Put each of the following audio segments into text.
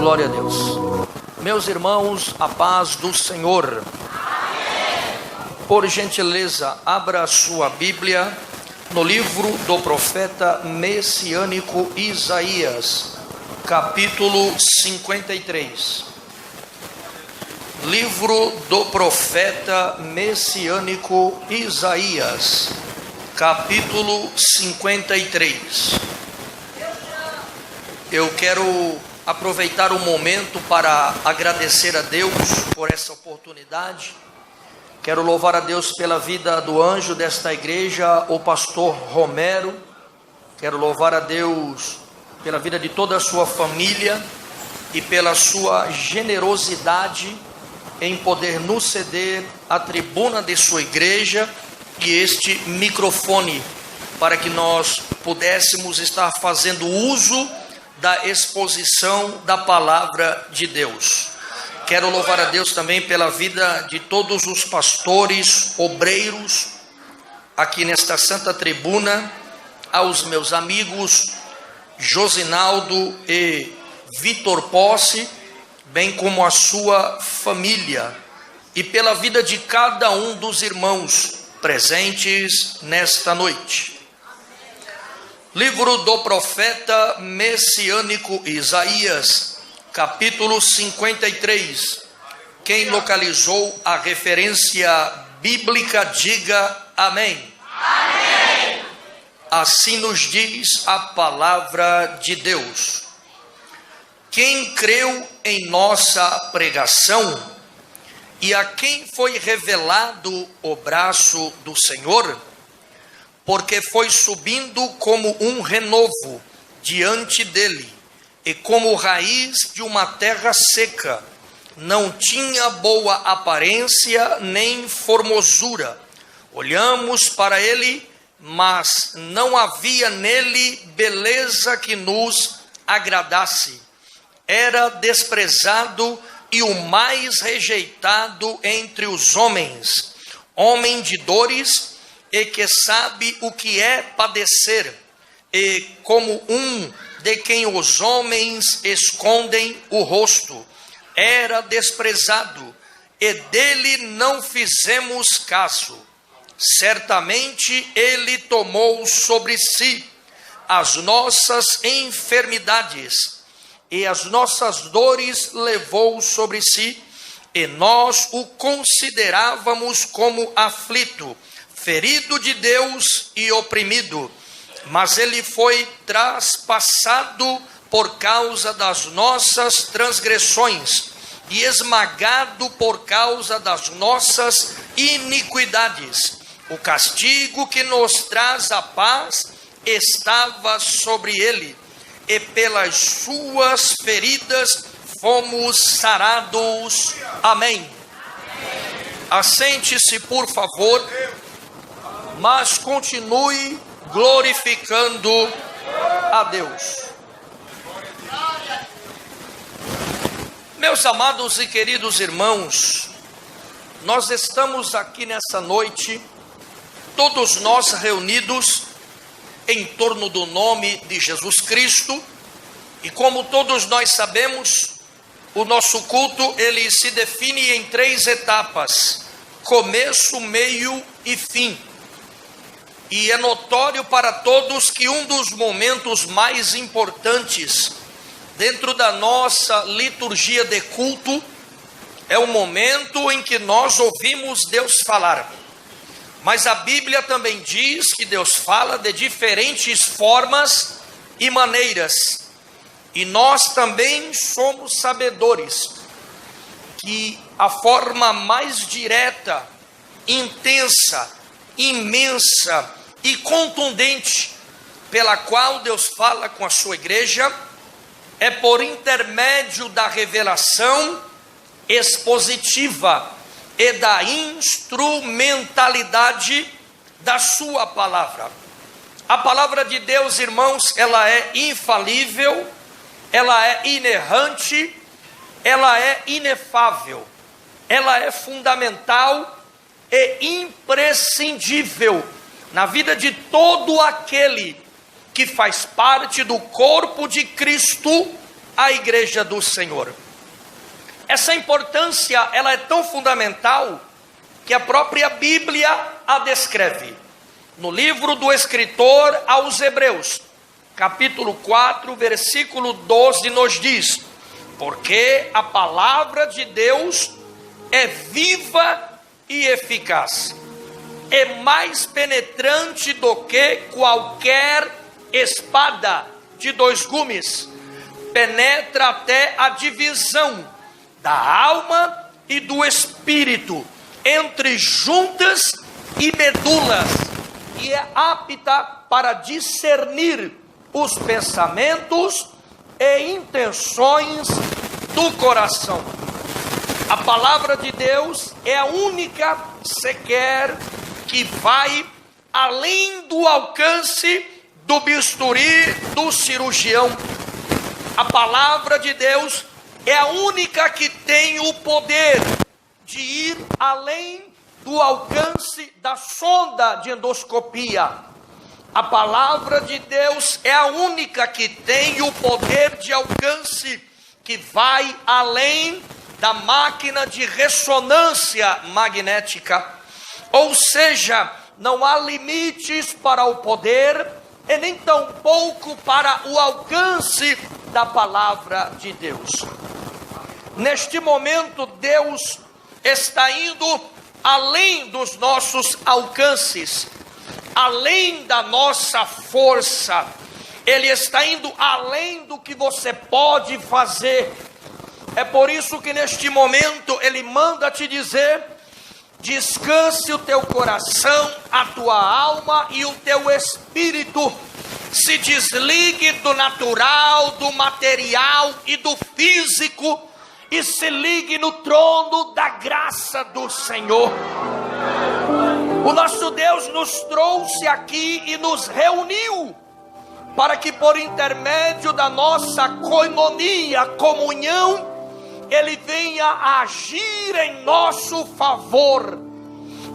Glória a Deus. Meus irmãos, a paz do Senhor. Por gentileza, abra a sua Bíblia no livro do profeta messiânico Isaías, capítulo 53. Livro do profeta messiânico Isaías, capítulo 53. Eu quero aproveitar o momento para agradecer a Deus por essa oportunidade. Quero louvar a Deus pela vida do anjo desta igreja, o pastor Romero. Quero louvar a Deus pela vida de toda a sua família e pela sua generosidade em poder nos ceder a tribuna de sua igreja e este microfone, para que nós pudéssemos estar fazendo uso da exposição da palavra de Deus. Quero louvar a Deus também pela vida de todos os pastores, obreiros, aqui nesta santa tribuna, aos meus amigos Josinaldo e Vitor Posse, bem como a sua família, e pela vida de cada um dos irmãos presentes nesta noite. Livro do profeta messiânico Isaías, capítulo 53. Quem localizou a referência bíblica, diga amém. Amém. Assim nos diz a palavra de Deus. Quem creu em nossa pregação e a quem foi revelado o braço do Senhor, porque foi subindo como um renovo diante dele, e como raiz de uma terra seca, não tinha boa aparência nem formosura. Olhamos para ele, mas não havia nele beleza que nos agradasse. Era desprezado e o mais rejeitado entre os homens, homem de dores, e que sabe o que é padecer, e como um de quem os homens escondem o rosto. Era desprezado, e dele não fizemos caso. Certamente ele tomou sobre si as nossas enfermidades, e as nossas dores levou sobre si, e nós o considerávamos como aflito, ferido de Deus e oprimido, mas ele foi traspassado por causa das nossas transgressões e esmagado por causa das nossas iniquidades. O castigo que nos traz a paz estava sobre ele, e pelas suas feridas fomos sarados. Amém. Assente-se, por favor, mas continue glorificando a Deus. Meus amados e queridos irmãos, nós estamos aqui nessa noite, todos nós reunidos em torno do nome de Jesus Cristo, e como todos nós sabemos, o nosso culto ele se define em 3 etapas: começo, meio e fim. E é notório para todos que um dos momentos mais importantes dentro da nossa liturgia de culto é o momento em que nós ouvimos Deus falar. Mas a Bíblia também diz que Deus fala de diferentes formas e maneiras. E nós também somos sabedores que a forma mais direta, intensa, imensa e contundente pela qual Deus fala com a sua igreja é por intermédio da revelação expositiva e da instrumentalidade da sua palavra. A palavra de Deus, irmãos, ela é infalível, ela é inerrante, ela é inefável, ela é fundamental e imprescindível na vida de todo aquele que faz parte do corpo de Cristo, a igreja do Senhor. Essa importância, ela é tão fundamental que a própria Bíblia a descreve. No livro do escritor aos Hebreus, capítulo 4, versículo 12, nos diz: porque a palavra de Deus é viva e eficaz, é mais penetrante do que qualquer espada de dois gumes, penetra até a divisão da alma e do espírito, entre juntas e medulas, e é apta para discernir os pensamentos e intenções do coração. A palavra de Deus é a única sequer que vai além do alcance do bisturi do cirurgião. A palavra de Deus é a única que tem o poder de ir além do alcance da sonda de endoscopia. A palavra de Deus é a única que tem o poder de alcance que vai além da máquina de ressonância magnética. Ou seja, não há limites para o poder e nem tampouco para o alcance da palavra de Deus. Neste momento, Deus está indo além dos nossos alcances, além da nossa força. Ele está indo além do que você pode fazer. É por isso que neste momento Ele manda te dizer: descanse o teu coração, a tua alma e o teu espírito. Se desligue do natural, do material e do físico e se ligue no trono da graça do Senhor. O nosso Deus nos trouxe aqui e nos reuniu para que por intermédio da nossa coinonia, comunhão, Ele venha a agir em nosso favor.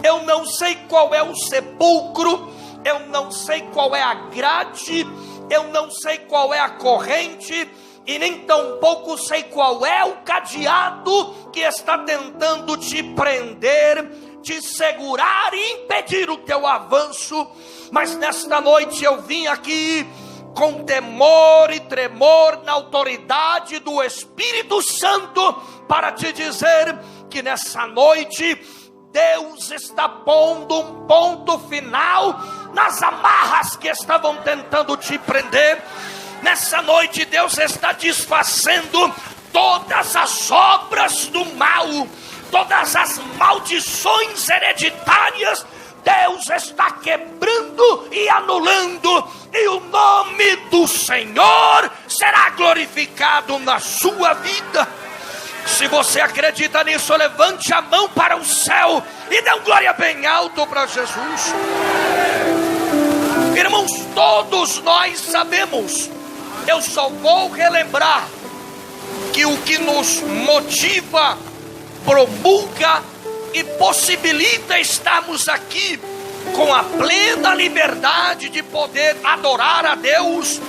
Eu não sei qual é o sepulcro, eu não sei qual é a grade, eu não sei qual é a corrente, e nem tampouco sei qual é o cadeado que está tentando te prender, te segurar e impedir o teu avanço. Mas nesta noite eu vim aqui com temor e tremor na autoridade do Espírito Santo para te dizer que nessa noite Deus está pondo um ponto final nas amarras que estavam tentando te prender. Nessa noite Deus está desfazendo todas as obras do mal, todas as maldições hereditárias. Deus está quebrando e anulando, e o nome do Senhor será glorificado na sua vida. Se você acredita nisso, levante a mão para o céu e dê um glória bem alto para Jesus. Irmãos, todos nós sabemos, eu só vou relembrar que o que nos motiva, promulga e possibilita estarmos aqui com a plena liberdade de poder adorar a Deus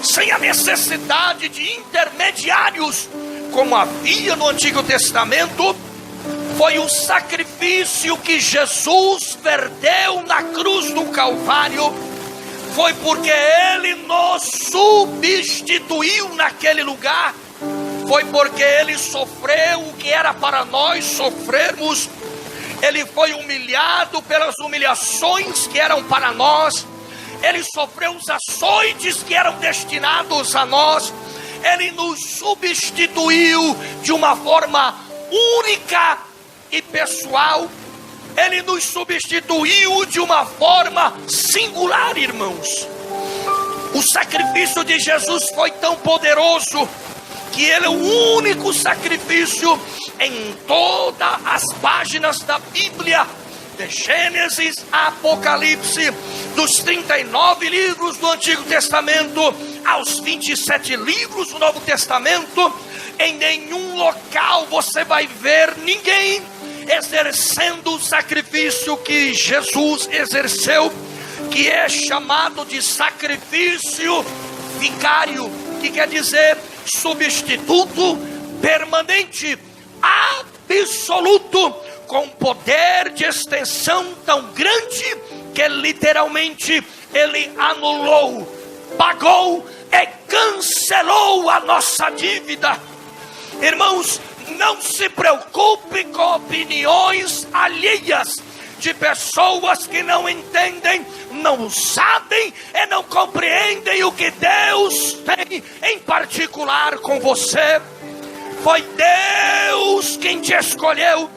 sem a necessidade de intermediários, como havia no Antigo Testamento, foi o sacrifício que Jesus verteu na cruz do Calvário. Foi porque Ele nos substituiu naquele lugar. Foi porque Ele sofreu o que era para nós sofrermos. Ele foi humilhado pelas humilhações que eram para nós. Ele sofreu os açoites que eram destinados a nós. Ele nos substituiu de uma forma única e pessoal. Ele nos substituiu de uma forma singular, irmãos. O sacrifício de Jesus foi tão poderoso que Ele é o único sacrifício em todas as páginas da Bíblia, de Gênesis a Apocalipse, dos 39 livros do Antigo Testamento aos 27 livros do Novo Testamento. Em nenhum local você vai ver ninguém exercendo o sacrifício que Jesus exerceu, que é chamado de sacrifício vicário, que quer dizer substituto, permanente, absoluto, com poder de extensão tão grande que literalmente Ele anulou, pagou e cancelou a nossa dívida. Irmãos, não se preocupe com opiniões alheias de pessoas que não entendem, não sabem e não compreendem o que Deus tem em particular com você. Foi Deus quem te escolheu,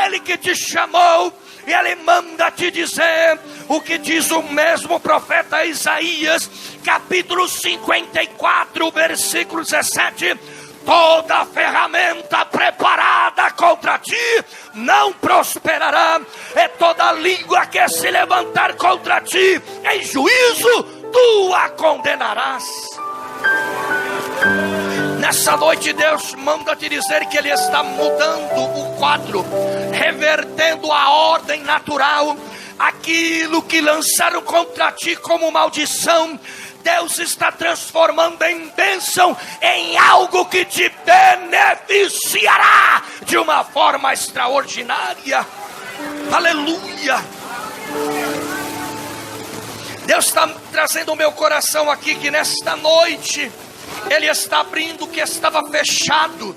Ele que te chamou, e Ele manda te dizer o que diz o mesmo profeta Isaías, capítulo 54, versículo 17: toda ferramenta preparada contra ti não prosperará, e toda língua que se levantar contra ti em juízo, tu a condenarás. Nessa noite Deus manda te dizer que Ele está mudando o quadro, revertendo a ordem natural. Aquilo que lançaram contra ti como maldição, Deus está transformando em bênção, em algo que te beneficiará de uma forma extraordinária. Aleluia! Deus está trazendo o meu coração aqui, que nesta noite Ele está abrindo o que estava fechado.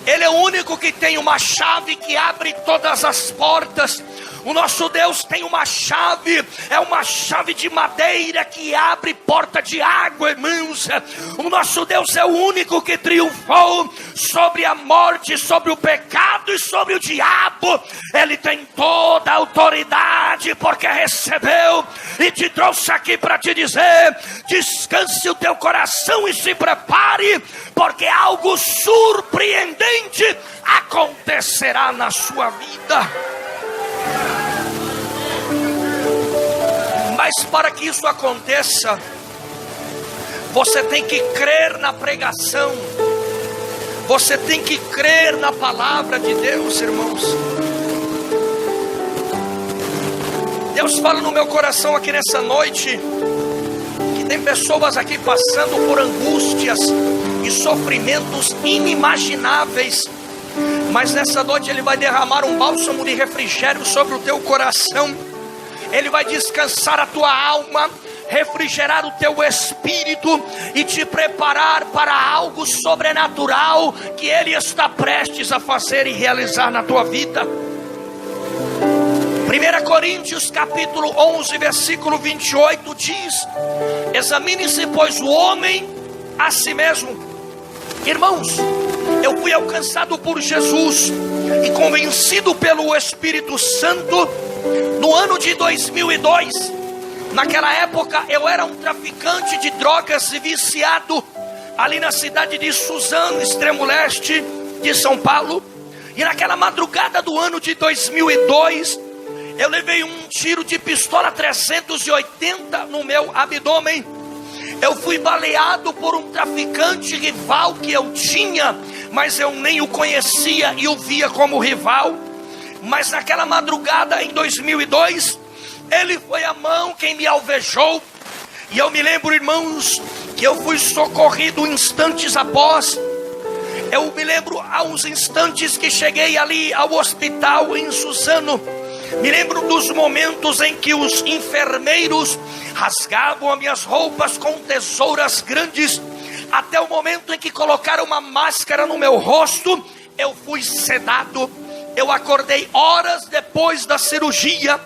Ele é o único que tem uma chave que abre todas as portas. O nosso Deus tem uma chave, é uma chave de madeira que abre porta de água, irmãos. O nosso Deus é o único que triunfou sobre a morte, sobre o pecado e sobre o diabo. Ele tem toda a autoridade porque recebeu, e te trouxe aqui para te dizer: descanse o teu coração e se prepare, porque algo surpreendente acontecerá na sua vida. Mas para que isso aconteça, você tem que crer na pregação, você tem que crer na palavra de Deus, irmãos. Deus fala no meu coração aqui nessa noite, que tem pessoas aqui passando por angústias e sofrimentos inimagináveis, mas nessa noite Ele vai derramar um bálsamo de refrigério sobre o teu coração. Ele vai descansar a tua alma, refrigerar o teu espírito e te preparar para algo sobrenatural que Ele está prestes a fazer e realizar na tua vida. 1 Coríntios capítulo 11, versículo 28 diz: examine-se, pois, o homem a si mesmo. Irmãos, eu fui alcançado por Jesus e convencido pelo Espírito Santo no ano de 2002. Naquela época eu era um traficante de drogas e viciado ali na cidade de Suzano, extremo leste de São Paulo. E naquela madrugada do ano de 2002, eu levei um tiro de pistola 380 no meu abdômen. Eu fui baleado por um traficante rival que eu tinha, mas eu nem o conhecia e o via como rival. Mas naquela madrugada em 2002, ele foi a mão quem me alvejou. E eu me lembro, irmãos, que eu fui socorrido instantes após. Eu me lembro há uns instantes que cheguei ali ao hospital em Suzano. Me lembro dos momentos em que os enfermeiros rasgavam as minhas roupas com tesouras grandes, até o momento em que colocaram uma máscara no meu rosto. Eu fui sedado. Eu acordei horas depois da cirurgia,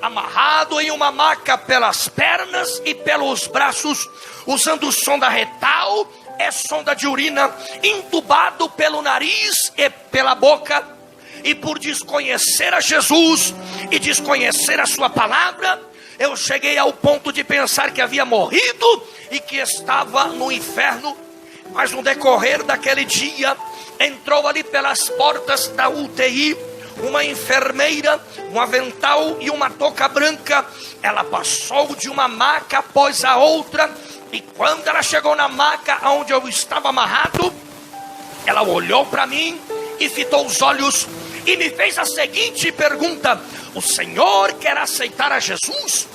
amarrado em uma maca pelas pernas e pelos braços, usando sonda retal e sonda de urina, entubado pelo nariz e pela boca. E por desconhecer a Jesus e desconhecer a sua palavra, eu cheguei ao ponto de pensar que havia morrido e que estava no inferno. Mas no decorrer daquele dia, entrou ali pelas portas da UTI uma enfermeira, um avental e uma touca branca. Ela passou de uma maca após a outra, e quando ela chegou na maca onde eu estava amarrado, ela olhou para mim e fitou os olhos e me fez a seguinte pergunta: o Senhor quer aceitar a Jesus?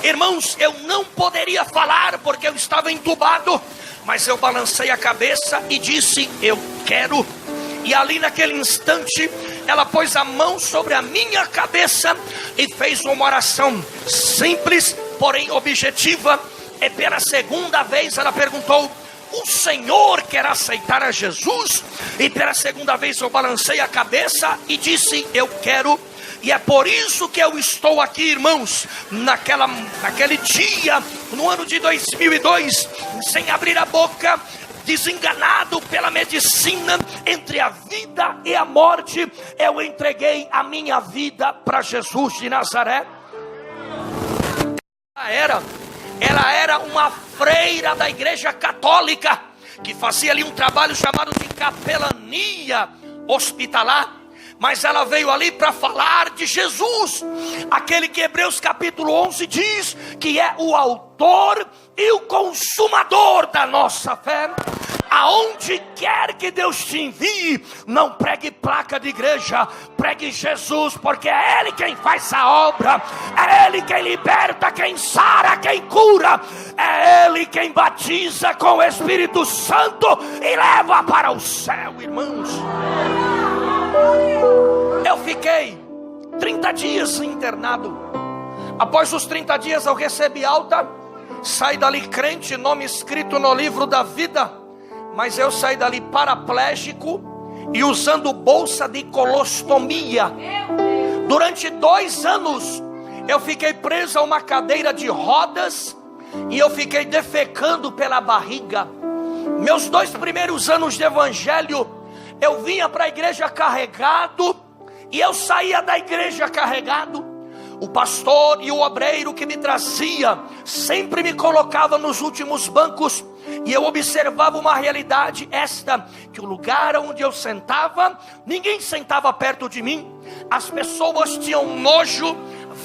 Irmãos, eu não poderia falar porque eu estava entubado, mas eu balancei a cabeça e disse: eu quero. E ali naquele instante, ela pôs a mão sobre a minha cabeça e fez uma oração simples, porém objetiva. E pela segunda vez ela perguntou: o Senhor quer aceitar a Jesus? E pela segunda vez eu balancei a cabeça e disse: eu quero. E é por isso que eu estou aqui, irmãos, naquele dia, no ano de 2002, sem abrir a boca, desenganado pela medicina, entre a vida e a morte, eu entreguei a minha vida para Jesus de Nazaré. Ela era uma freira da igreja católica, que fazia ali um trabalho chamado de capelania hospitalar. Mas ela veio ali para falar de Jesus, aquele que Hebreus capítulo 11 diz que é o autor e o consumador da nossa fé. Aonde quer que Deus te envie, não pregue placa de igreja, pregue Jesus, porque é Ele quem faz a obra, é Ele quem liberta, quem sara, quem cura, é Ele quem batiza com o Espírito Santo e leva para o céu, irmãos. Eu fiquei 30 dias internado. Após os 30 dias eu recebi alta. Saí dali crente, nome escrito no livro da vida. Mas eu saí dali paraplégico e usando bolsa de colostomia. Durante 2 anos eu fiquei preso a uma cadeira de rodas e eu fiquei defecando pela barriga. Meus 2 primeiros anos de evangelho, eu vinha para a igreja carregado e eu saía da igreja carregado. O pastor e o obreiro que me trazia sempre me colocava nos últimos bancos. E eu observava uma realidade esta, que o lugar onde eu sentava, ninguém sentava perto de mim. As pessoas tinham nojo,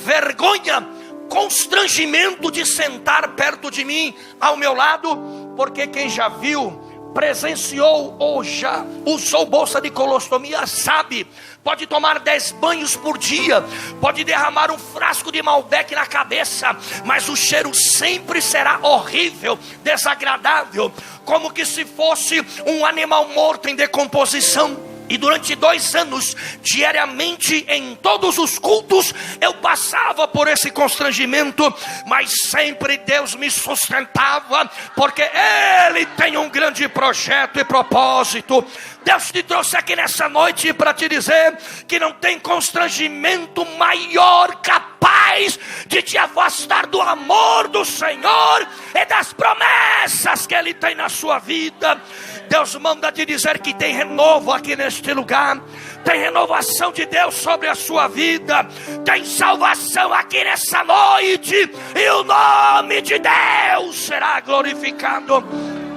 vergonha, constrangimento de sentar perto de mim, ao meu lado. Porque quem já viu, presenciou ou já usou bolsa de colostomia sabe, pode tomar 10 banhos por dia, pode derramar um frasco de Malbec na cabeça, mas o cheiro sempre será horrível, desagradável, como que se fosse um animal morto em decomposição. E durante 2 anos, diariamente, em todos os cultos, eu passava por esse constrangimento, mas sempre Deus me sustentava, porque Ele tem um grande projeto e propósito. Deus te trouxe aqui nessa noite para te dizer que não tem constrangimento maior capaz de te afastar do amor do Senhor e das promessas que Ele tem na sua vida. Deus manda te dizer que tem renovo aqui neste lugar, tem renovação de Deus sobre a sua vida, tem salvação aqui nessa noite, e o nome de Deus será glorificado.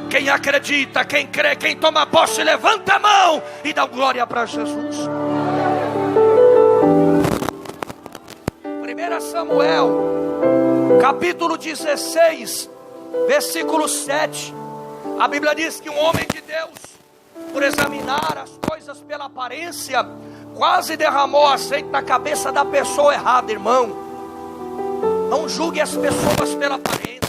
Quem acredita, quem crê, quem toma posse, levanta a mão e dá glória para Jesus. 1 Samuel, capítulo 16, versículo 7. A Bíblia diz que um homem de Deus, por examinar as coisas pela aparência, quase derramou azeite na cabeça da pessoa errada, irmão. Não julgue as pessoas pela aparência.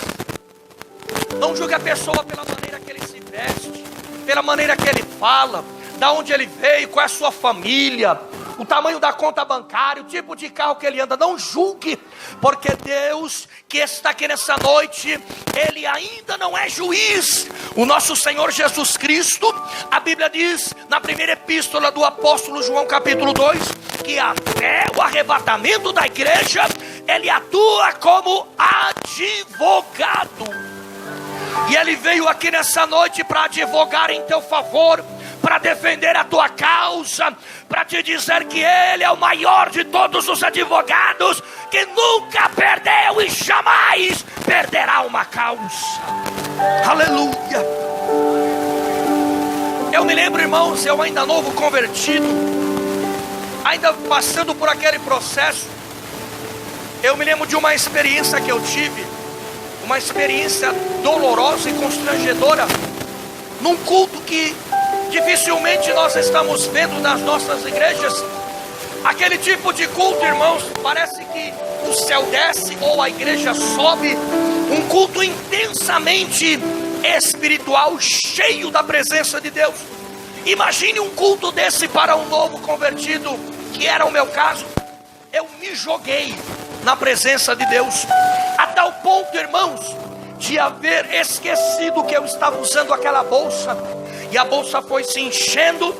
Não julgue a pessoa pela maneira que ele se veste, pela maneira que ele fala, da onde ele veio, qual é a sua família, o tamanho da conta bancária, o tipo de carro que ele anda. Não julgue, porque Deus que está aqui nessa noite, Ele ainda não é juiz. O nosso Senhor Jesus Cristo, a Bíblia diz na primeira epístola do apóstolo João capítulo 2, que até o arrebatamento da igreja, Ele atua como advogado. E Ele veio aqui nessa noite para advogar em teu favor, para defender a tua causa, para te dizer que Ele é o maior de todos os advogados, que nunca perdeu e jamais perderá uma causa. Aleluia. Eu me lembro, irmãos, eu ainda novo convertido, ainda passando por aquele processo, eu me lembro de uma experiência que eu tive, uma experiência dolorosa e constrangedora, num culto que dificilmente nós estamos vendo nas nossas igrejas. Aquele tipo de culto, irmãos, parece que o céu desce ou a igreja sobe. Um culto intensamente espiritual, cheio da presença de Deus. Imagine um culto desse para um novo convertido, que era o meu caso. Eu me joguei na presença de Deus, a tal ponto, irmãos, de haver esquecido que eu estava usando aquela bolsa. E a bolsa foi se enchendo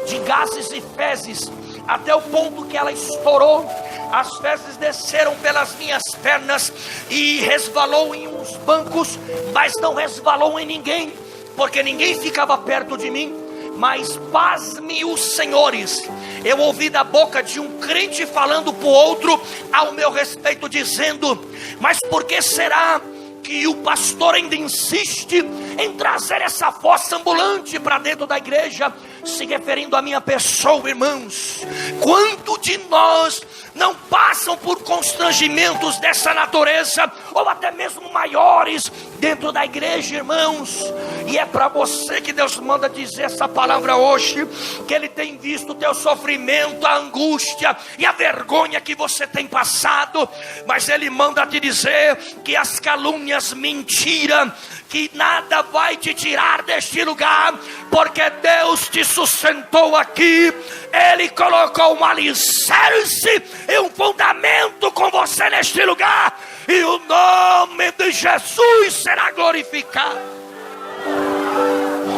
de gases e fezes, até o ponto que ela estourou. As fezes desceram pelas minhas pernas e resvalou em uns bancos, mas não resvalou em ninguém, porque ninguém ficava perto de mim. Mas pasme os senhores, eu ouvi da boca de um crente falando para o outro ao meu respeito, dizendo: mas por que será que o pastor ainda insiste em trazer essa fossa ambulante para dentro da igreja? Se referindo à minha pessoa, irmãos. Quanto de nós não passam por constrangimentos dessa natureza, ou até mesmo maiores, dentro da igreja, irmãos? E é para você que Deus manda dizer essa palavra hoje, que Ele tem visto o teu sofrimento, a angústia e a vergonha que você tem passado, mas Ele manda te dizer que as calúnias, mentira, que nada vai te tirar deste lugar, porque Deus te sustentou aqui. Ele colocou um alicerce e um fundamento com você neste lugar, e o nome de Jesus será glorificado.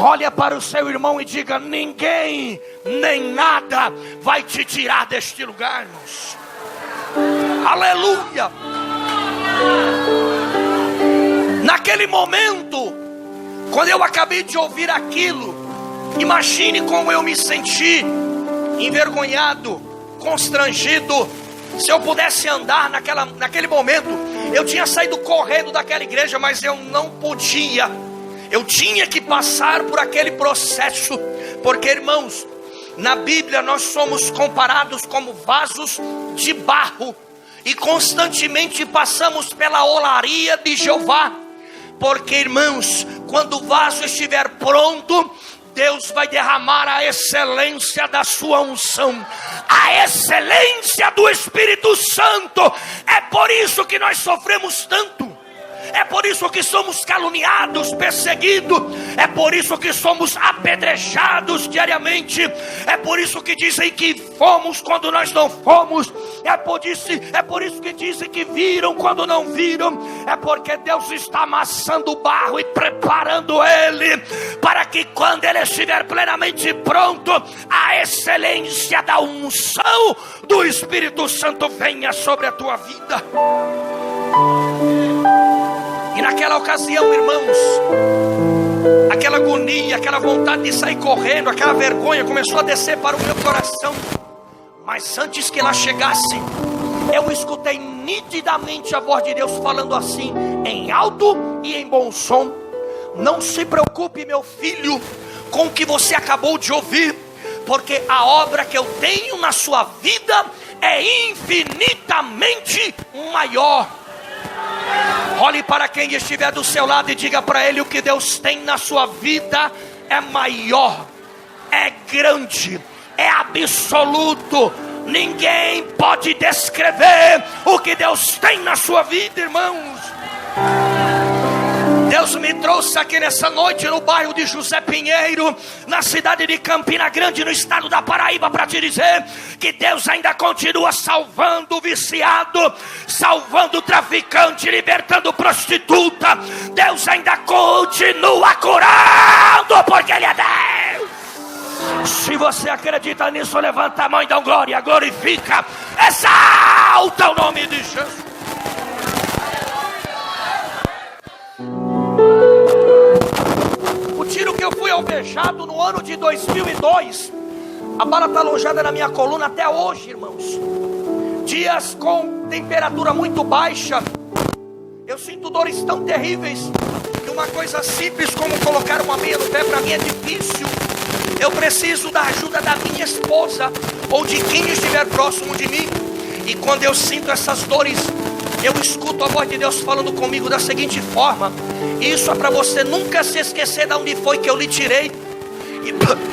Olha para o seu irmão e diga: ninguém nem nada vai te tirar deste lugar, irmãos. Aleluia. Naquele momento, quando eu acabei de ouvir aquilo, imagine como eu me senti, envergonhado, constrangido. Se eu pudesse andar naquele momento, eu tinha saído correndo daquela igreja, mas eu não podia. Eu tinha que passar por aquele processo, porque, irmãos, na Bíblia nós somos comparados como vasos de barro, e constantemente passamos pela olaria de Jeová. Porque, irmãos, quando o vaso estiver pronto, Deus vai derramar a excelência da sua unção, a excelência do Espírito Santo. É por isso que nós sofremos tanto. É por isso que somos caluniados, perseguidos. É por isso que somos apedrejados diariamente. É por isso que dizem que fomos quando nós não fomos. É por isso que dizem que viram quando não viram. É porque Deus está amassando o barro e preparando ele, para que quando ele estiver plenamente pronto, a excelência da unção do Espírito Santo venha sobre a tua vida. E naquela ocasião, irmãos, aquela agonia, aquela vontade de sair correndo, aquela vergonha começou a descer para o meu coração. Mas antes que ela chegasse, eu escutei nitidamente a voz de Deus falando assim, em alto e em bom som: não se preocupe, meu filho, com o que você acabou de ouvir, porque a obra que eu tenho na sua vida é infinitamente maior. Olhe para quem estiver do seu lado e diga para ele: o que Deus tem na sua vida é maior, é grande, é absoluto. Ninguém pode descrever o que Deus tem na sua vida, irmãos. Deus me trouxe aqui nessa noite no bairro de José Pinheiro, na cidade de Campina Grande, no estado da Paraíba, para te dizer que Deus ainda continua salvando o viciado, salvando o traficante, libertando prostituta. Deus ainda continua curando, porque Ele é Deus. Se você acredita nisso, levanta a mão e dá glória, glorifica, exalta o nome de Jesus. O tiro que eu fui alvejado no ano de 2002, a bala está alojada na minha coluna até hoje, irmãos. Dias com temperatura muito baixa, eu sinto dores tão terríveis que uma coisa simples como colocar uma meia no pé para mim é difícil. Eu preciso da ajuda da minha esposa ou de quem estiver próximo de mim. E quando eu sinto essas dores, eu escuto a voz de Deus falando comigo da seguinte forma: isso é para você nunca se esquecer de onde foi que eu lhe tirei.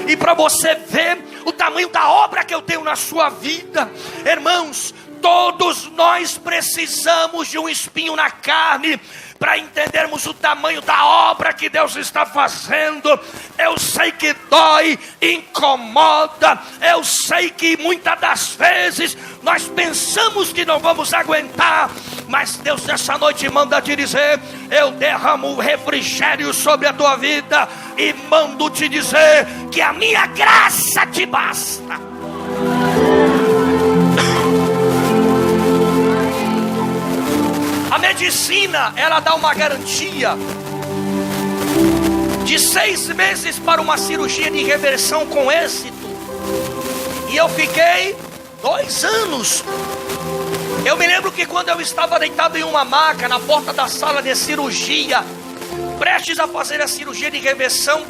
e para você ver o tamanho da obra que eu tenho na sua vida. Irmãos, todos nós precisamos de um espinho na carne para entendermos o tamanho da obra que Deus está fazendo. Eu sei que dói, incomoda, eu sei que muitas das vezes nós pensamos que não vamos aguentar, mas Deus nessa noite manda te dizer: eu derramo refrigério sobre a tua vida e mando te dizer que a minha graça te basta. A medicina, ela dá uma garantia de 6 meses para uma cirurgia de reversão com êxito. E eu fiquei 2 anos. Eu me lembro que quando eu estava deitado em uma maca na porta da sala de cirurgia, prestes a fazer a cirurgia de reversão,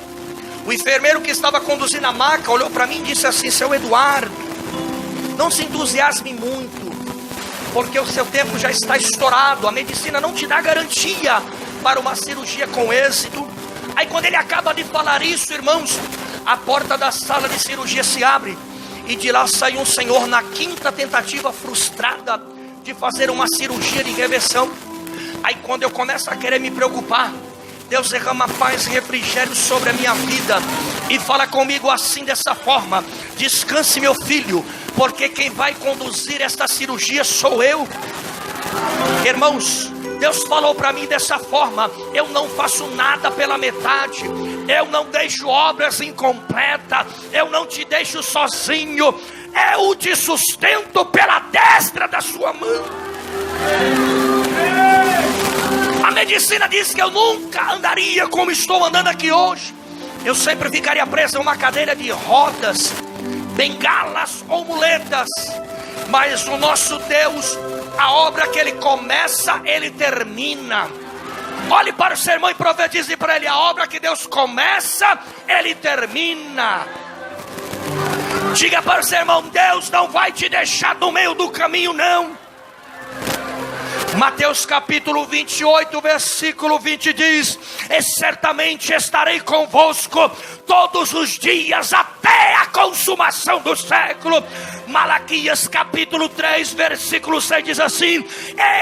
o enfermeiro que estava conduzindo a maca olhou para mim e disse assim: seu Eduardo, não se entusiasme muito, porque o seu tempo já está estourado. A medicina não te dá garantia para uma cirurgia com êxito. Aí quando ele acaba de falar isso, irmãos, a porta da sala de cirurgia se abre, e de lá sai um senhor na 5ª tentativa frustrada de fazer uma cirurgia de reversão. Aí quando eu começo a querer me preocupar, Deus derrama paz e refrigério sobre a minha vida e fala comigo assim, dessa forma: descanse, meu filho, porque quem vai conduzir esta cirurgia sou eu. Irmãos, Deus falou para mim dessa forma: eu não faço nada pela metade, eu não deixo obras incompletas, eu não te deixo sozinho, eu te sustento pela destra da sua mão. A medicina diz que eu nunca andaria como estou andando aqui hoje. Eu sempre ficaria preso a uma cadeira de rodas, bengalas ou muletas. Mas o nosso Deus, a obra que Ele começa, Ele termina. Olhe para o seu irmão e profetize para ele: a obra que Deus começa, Ele termina. Diga para o seu irmão: Deus não vai te deixar no meio do caminho, não. Mateus capítulo 28, versículo 20 diz: e certamente estarei convosco todos os dias até a consumação do século. Malaquias capítulo 3, versículo 6 diz assim: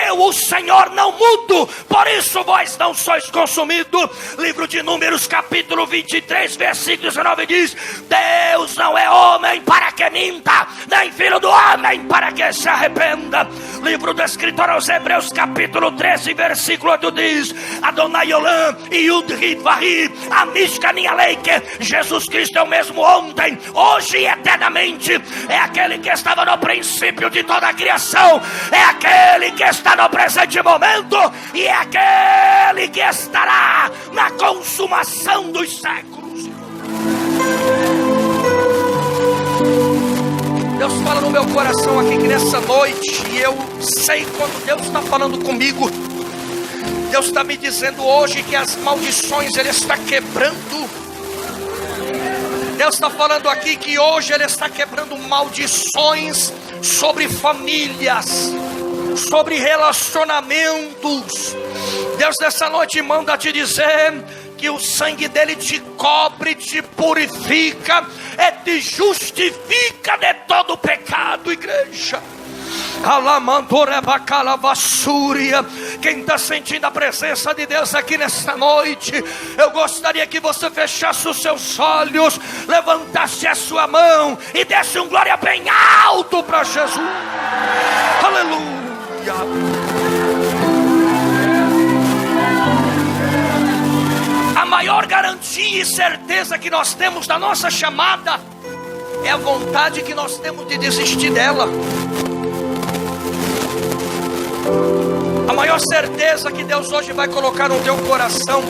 eu, o Senhor, não mudo, por isso vós não sois consumidos. Livro de Números capítulo 23, versículo 19 diz: Deus não é homem para que minta, nem filho do homem para que se arrependa. Livro do escritor aos Hebreus capítulo 13, versículo 8 diz: Adonai Olam, Yud Hid Vahi, Amishka Nialeike. Jesus Cristo é o mesmo ontem, hoje e eternamente. É aquele que estava no princípio de toda a criação, é aquele que está no presente momento e é aquele que estará na consumação dos séculos. Deus fala no meu coração aqui que nessa noite, e eu sei quando Deus está falando comigo, Deus está me dizendo hoje que as maldições Ele está quebrando. Deus está falando aqui que hoje Ele está quebrando maldições sobre famílias, sobre relacionamentos. Deus nessa noite manda te dizer que o sangue dele te cobre, te purifica, e te justifica de todo o pecado, igreja. Quem está sentindo a presença de Deus aqui nesta noite, eu gostaria que você fechasse os seus olhos, levantasse a sua mão e desse um glória bem alto para Jesus. Aleluia. A maior garantia e certeza que nós temos da nossa chamada é a vontade que nós temos de desistir dela. A maior certeza que Deus hoje vai colocar no teu coração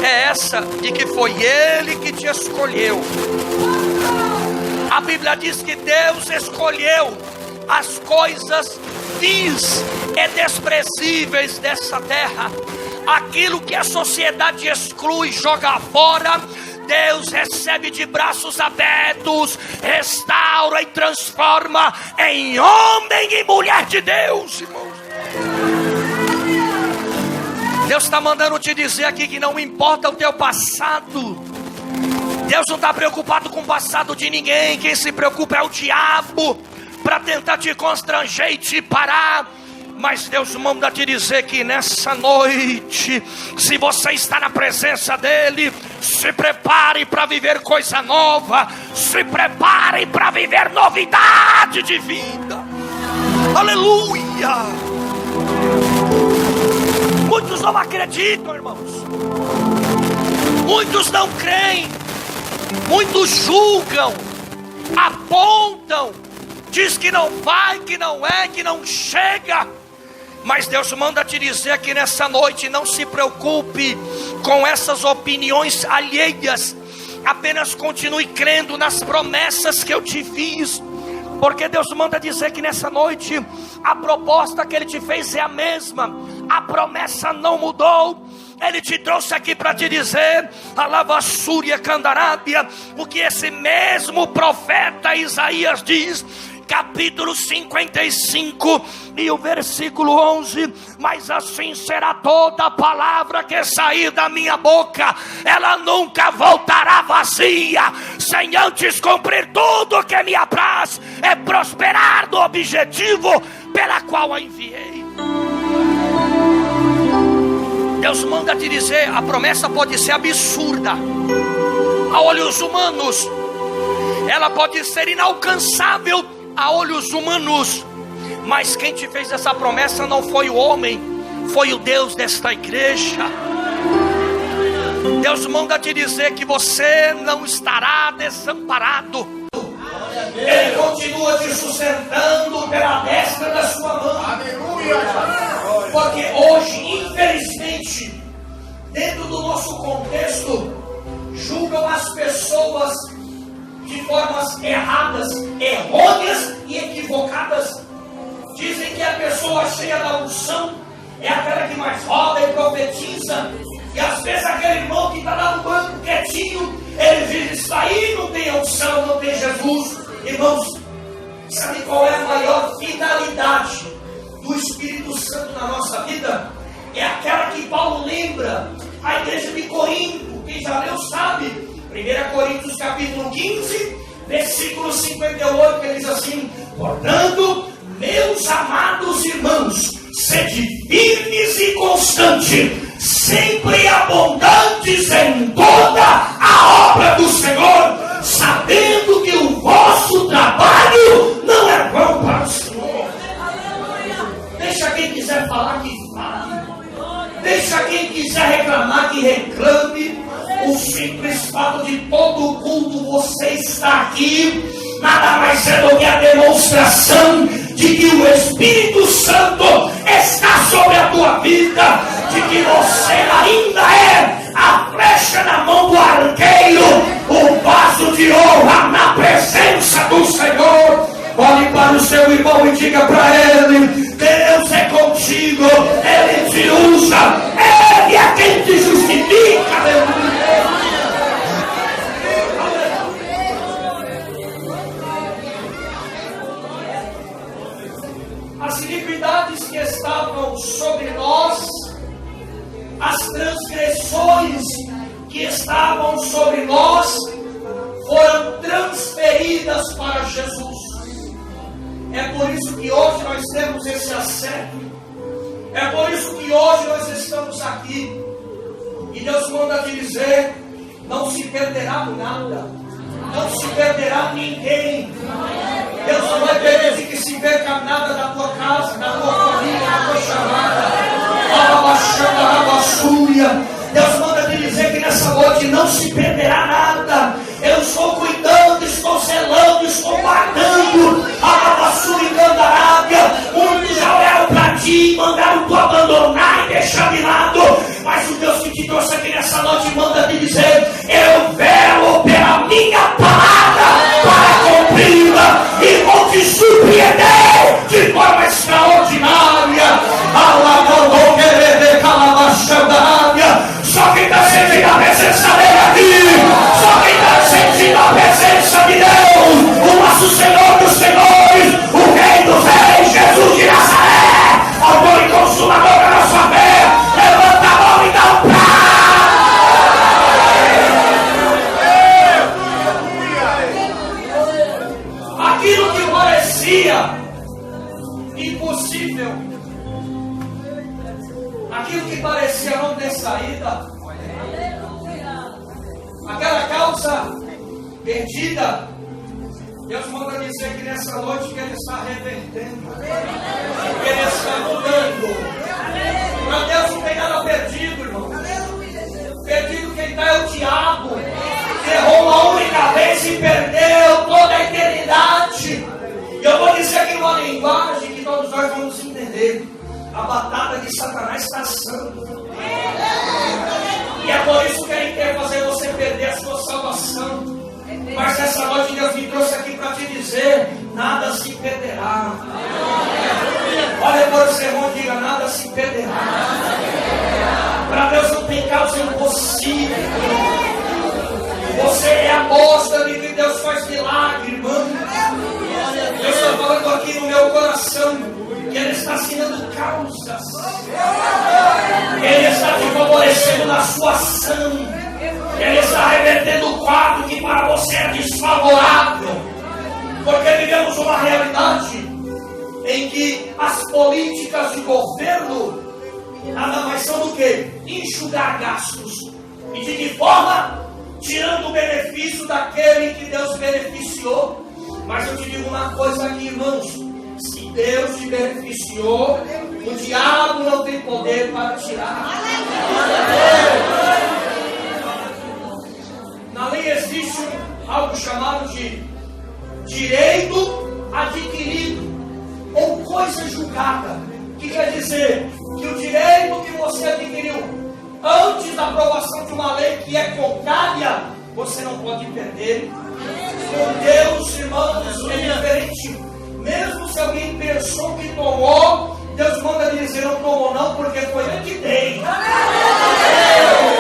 é essa, de que foi Ele que te escolheu. A Bíblia diz que Deus escolheu as coisas vis e desprezíveis dessa terra. Aquilo que a sociedade exclui, joga fora, Deus recebe de braços abertos, restaura e transforma em homem e mulher de Deus, irmãos. Deus está mandando te dizer aqui que não importa o teu passado, Deus não está preocupado com o passado de ninguém. Quem se preocupa é o diabo, para tentar te constranger e te parar. Mas Deus manda te dizer que nessa noite, se você está na presença dEle, se prepare para viver coisa nova. Se prepare para viver novidade de vida. Aleluia. Muitos não acreditam, irmãos. Muitos não creem. Muitos julgam, apontam, diz que não vai, que não é, que não chega. Mas Deus manda te dizer aqui nessa noite: não se preocupe com essas opiniões alheias. Apenas continue crendo nas promessas que eu te fiz. Porque Deus manda dizer que nessa noite a proposta que Ele te fez é a mesma. A promessa não mudou. Ele te trouxe aqui para te dizer, Alavassúria Candarábia, o que esse mesmo profeta Isaías diz, capítulo 55 e o versículo 11: mas assim será toda a palavra que sair da minha boca, ela nunca voltará vazia, sem antes cumprir tudo o que me apraz, é prosperar no objetivo pela qual a enviei. Deus manda te dizer, a promessa pode ser absurda a olhos humanos, ela pode ser inalcançável a olhos humanos, mas quem te fez essa promessa não foi o homem, foi o Deus desta igreja. Deus manda te dizer que você não estará desamparado. Ele continua te sustentando pela destra da sua mão. Aleluia. Porque hoje, infelizmente, dentro do nosso contexto, julgam as pessoas de formas erradas, errôneas e equivocadas. Dizem que a pessoa cheia da unção é aquela que mais roda e profetiza. E às vezes aquele irmão que está lá no banco quietinho, ele diz: isso aí não tem unção, não tem Jesus. Irmãos, sabe qual é a maior finalidade do Espírito Santo na nossa vida? É aquela que Paulo lembra a igreja de Corinto. Quem já leu sabe, 1 Coríntios capítulo 15 versículo 58, que ele diz assim: portanto, meus amados irmãos, sede firmes e constantes, sempre abundantes em toda a obra do Senhor, sabendo que o vosso trabalho não é vão para o Senhor. Deixa quem quiser falar que fale, deixa quem quiser reclamar que reclame. O simples fato de todo o culto você está aqui nada mais é do que a demonstração de que o Espírito Santo está sobre a tua vida, de que você ainda é a flecha na mão do arqueiro, o vaso de honra na presença do Senhor. Olhe para o seu irmão e diga para ele: Deus é contigo, Ele te usa, Ele é quem te justifica. Aleluia. As iniquidades que estavam sobre nós, as transgressões que estavam sobre nós, foram transferidas para Jesus. É por isso que hoje nós temos esse acesso. É por isso que hoje nós estamos aqui. E Deus manda te dizer: não se perderá nada, não se perderá ninguém. Deus não vai permitir que se perca nada da tua casa, da tua família, da tua chamada. Deus manda te dizer que nessa noite não se perderá nada. Eu estou cuidando, estou zelando, estou guardando a Lavassúria e Candarábia. Muitos já olharam para ti, mandaram tu abandonar e deixar de lado. Mas o Deus que te trouxe aqui nessa noite manda te dizer: eu velo pela minha palavra para cumpri-la e vou te surpreender de forma extraordinária. Só quem está sentindo a presença dele aqui, só quem está sentindo a presença impossível, aquilo que parecia não ter saída, aquela causa perdida, Deus manda dizer que nessa noite que Ele está revertendo, que Ele está mudando. Para Deus não tem nada perdido, irmão. Perdido quem está é o diabo, que errou uma única vez e perdeu toda a eternidade. E eu vou dizer aqui uma linguagem que todos nós vamos entender. A batata de Satanás está assando. E é por isso que Ele quer fazer você perder a sua salvação. Mas nessa noite Deus me trouxe aqui para te dizer: nada se perderá. Olha para o seu irmão e diga: nada se perderá. Para Deus não tem causa impossível. Você é a mostra de que Deus faz milagre, irmão. Eu estou falando aqui no meu coração que Ele está assinando causas. Ele está te favorecendo na sua ação. Ele está revertendo o quadro que para você é desfavorável. Porque vivemos uma realidade em que as políticas de governo nada mais são do que enxugar gastos. E de que forma? Tirando o benefício daquele que Deus beneficiou. Mas eu te digo uma coisa aqui, irmãos: se Deus te beneficiou, o diabo não tem poder para tirar. Na lei existe algo chamado de direito adquirido ou coisa julgada, que quer dizer que o direito que você adquiriu antes da aprovação de uma lei que é contrária, você não pode perder. Com Deus, irmãos, é diferente. Mesmo se alguém pensou que tomou, Deus manda dizer: não tomou não, porque foi eu que dei.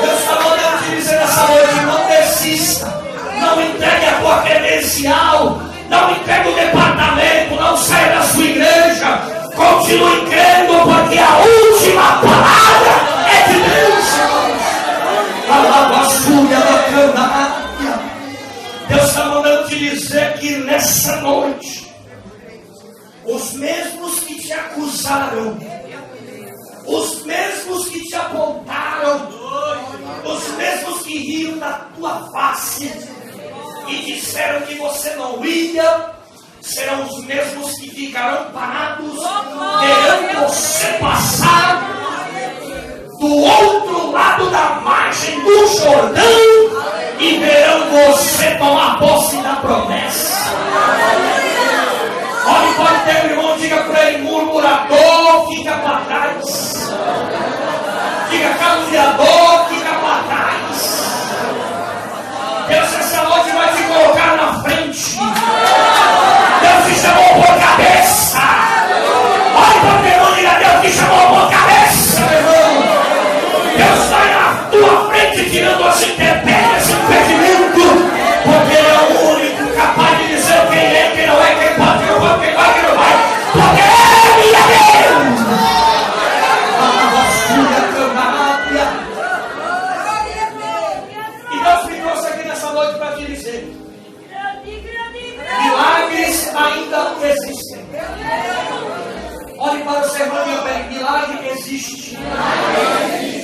Deus está mandando te dizer nessa noite: não desista, não entregue a tua credencial, não entregue o departamento, não saia da sua igreja, continue crendo, porque a última palavra é de Deus. Deus está mandando te dizer que nessa noite, os mesmos que te acusaram, os mesmos que te apontaram, os mesmos que riram da tua face e disseram que você não ia, serão os mesmos que ficarão parados, verão você passar do outro lado da margem do Jordão e verão você tomar posse da promessa. Olhe para o teu irmão, diga para ele: murmurador, fica para trás. Diga: caluniador, fica para trás. Deus essa noite vai te colocar na frente. Deus te chamou por cabeça. Olhe para o teu irmão, diga: Deus te chamou por cabeça, meu irmão. Deus está na tua frente tirando as intempéries, esse impedimento, porque Ele é o único capaz de dizer quem é, quem não é, quem pode, quem não vai, quem vai, quem não vai, porque Ele é Deus. E Deus me trouxe aqui nessa noite para te dizer: milagres ainda existem. Olhe para o seu irmão e diga para ele: milagre existe.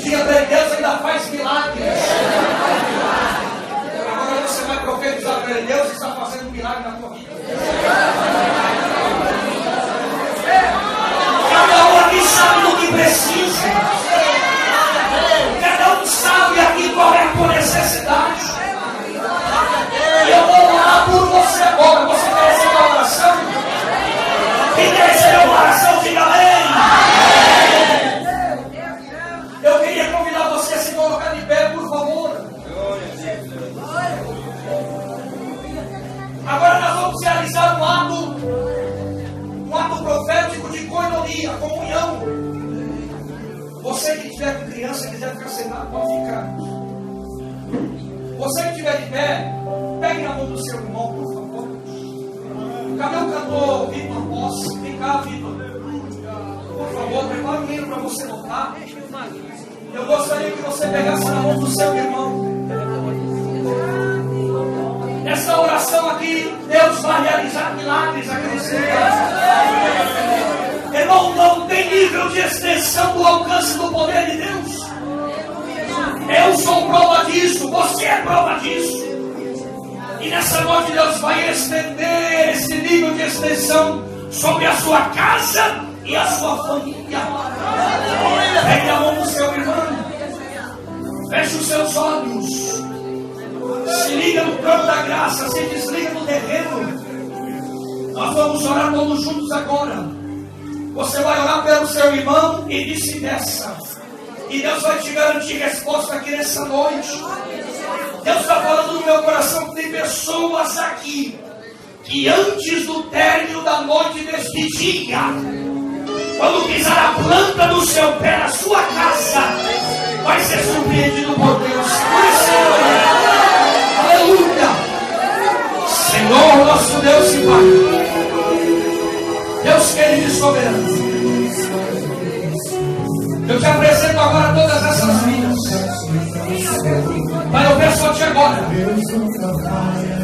Diga para ele: Deus ainda faz milagres. Agora você vai profetizar para ele: Deus está fazendo um milagre na tua vida. Cada um aqui sabe do que precisa. Cada um sabe aqui qual é a tua necessidade. E eu vou orar por você agora. Você quer receber uma oração? Quem quer receber uma oração, diga amém. Eu queria convidar você a se colocar de pé, por favor. Agora nós vamos realizar um ato profético de coinonia, comunhão. Você que estiver com criança e quiser ficar sentado, pode ficar. Você que estiver de pé, pegue na mão do seu irmão, por favor. Cadê o cantor Vitor Posse? Vem cá, Vitor. Por favor, prepare um hino para você voltar. Eu gostaria que você pegasse na mão do seu irmão. Nessa oração aqui, Deus vai realizar milagres aqui nesse lugar. Irmão, nível de extensão do alcance do poder de Deus. Eu sou prova disso, você é prova disso. E nessa noite Deus vai estender esse nível de extensão sobre a sua casa e a sua família. Pegue a mão do seu irmão, feche os seus olhos, se liga no campo da graça, se desliga do terreno. Nós vamos orar todos juntos agora. Você vai orar pelo seu irmão e vice-versa. E Deus vai te garantir resposta aqui nessa noite. Deus está falando no meu coração que tem pessoas aqui que antes do término da noite deste dia, quando pisar a planta do seu pé na sua casa, vai ser surpreendido por Deus. Aleluia! Senhor, nosso Deus e Pai, Deus querido e soberano, eu te apresento agora todas essas vidas. Pai, eu peço a Ti agora,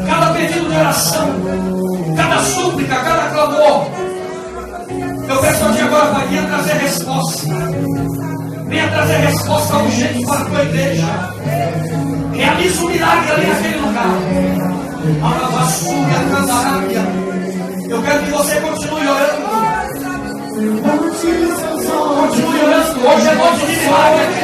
cada pedido de oração, cada súplica, cada clamor, eu peço a Ti agora, Pai, venha trazer resposta. Venha trazer resposta urgente para a Tua igreja. Realiza um milagre ali naquele lugar. A vassoura, a candarábia. Eu quero que você continue orando. Continue orando. Hoje é noite de milagre aqui.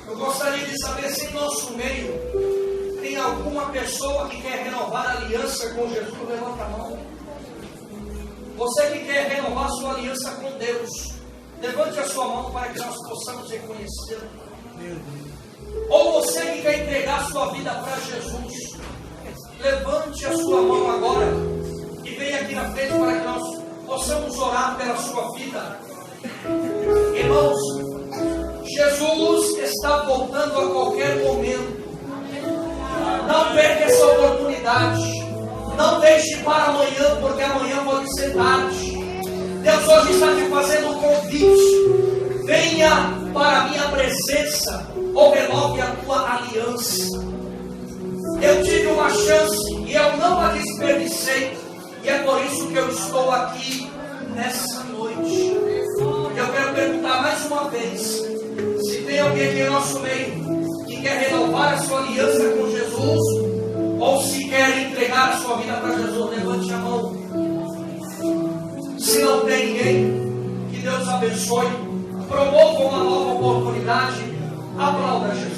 Eu gostaria de saber se em nosso meio tem alguma pessoa que quer renovar a aliança com Jesus. Levanta a mão. Você que quer renovar sua aliança com Deus, levante a sua mão para que nós possamos reconhecê-lo. Ou você que quer entregar sua vida para Jesus, levante a sua mão agora e venha aqui na frente para que nós possamos orar pela sua vida. Irmãos, Jesus está voltando a qualquer momento. Não perca essa oportunidade. Não deixe para amanhã, porque amanhã pode ser tarde. Deus hoje está te fazendo um convite. Venha para a minha presença, ou renove a tua aliança. Eu tive uma chance e eu não a desperdicei. E é por isso que eu estou aqui nessa noite. Eu quero perguntar mais uma vez: se tem alguém aqui em nosso meio que quer renovar a sua aliança com Jesus, ou se quer entregar a sua vida para Jesus, levante a mão. Se não tem ninguém, que Deus abençoe. Promova uma nova oportunidade. Aplauda Jesus.